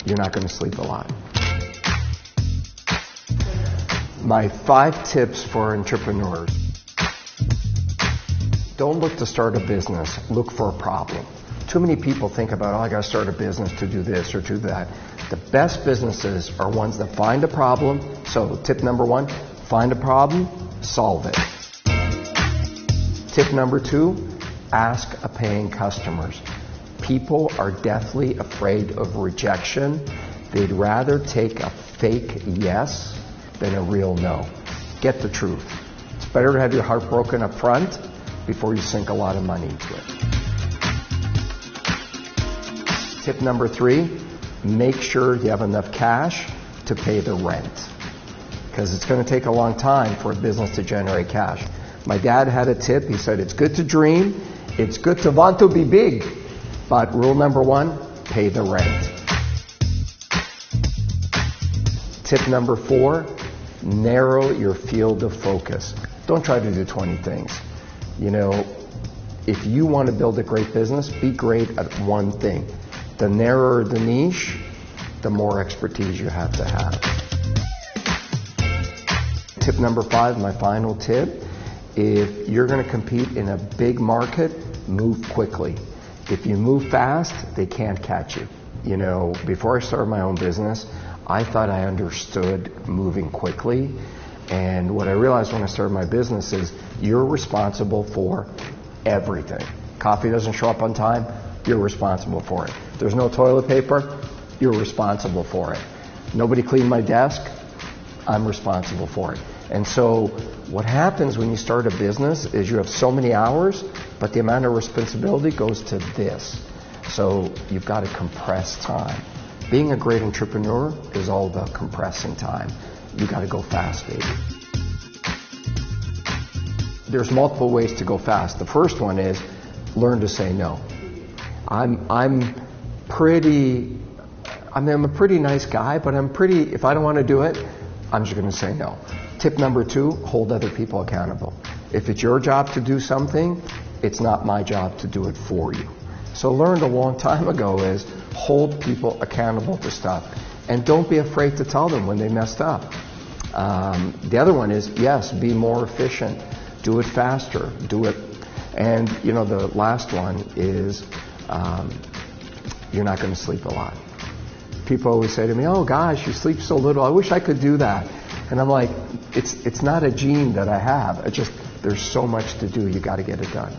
you're not going to sleep a lot. My 5 tips for entrepreneurs. Don't look to start a business, look for a problem. Too many people think about, I got to start a business to do this or do that. The best businesses are ones that find a problem. So tip number 1, find a problem, solve it. Tip number 2, ask a paying customers. People are deathly afraid of rejection. They'd rather take a fake yes than a real no. Get the truth. It's better to have your heart broken up front before you sink a lot of money into it. Tip number 3, make sure you have enough cash to pay the rent, because it's going to take a long time for a business to generate cash. My dad had a tip. He said, it's good to dream, it's good to want to be big, but rule number 1, pay the rent. Tip number 4, narrow your field of focus. Don't try to do 20 things. You know, if you want to build a great business, be great at one thing. The narrower the niche, the more expertise you have to have. Tip number 5, my final tip, if you're going to compete in a big market, move quickly. If you move fast, they can't catch you. You know, before I started my own business, I thought I understood moving quickly. And what I realized when I started my business is you're responsible for everything. Coffee doesn't show up on time, you're responsible for it. There's no toilet paper, you're responsible for it. Nobody cleaned my desk, I'm responsible for it. And so what happens when you start a business is you have so many hours, but the amount of responsibility goes to this. So you've got to compress time. Being a great entrepreneur is all about compressing time. You got to go fast, baby. There's multiple ways to go fast. The first one is learn to say no. I'm a pretty nice guy, but if I don't want to do it, I'm just going to say no. Tip number 2, hold other people accountable. If it's your job to do something, it's not my job to do it for you. So learned a long time ago is hold people accountable to stuff. And don't be afraid to tell them when they messed up. The other one is, yes, be more efficient. Do it faster. Do it. And, you know, the last one is you're not going to sleep a lot. People always say to me, oh, gosh, you sleep so little. I wish I could do that. And I'm like, it's not a gene that I have. It's just there's so much to do. You got to get it done.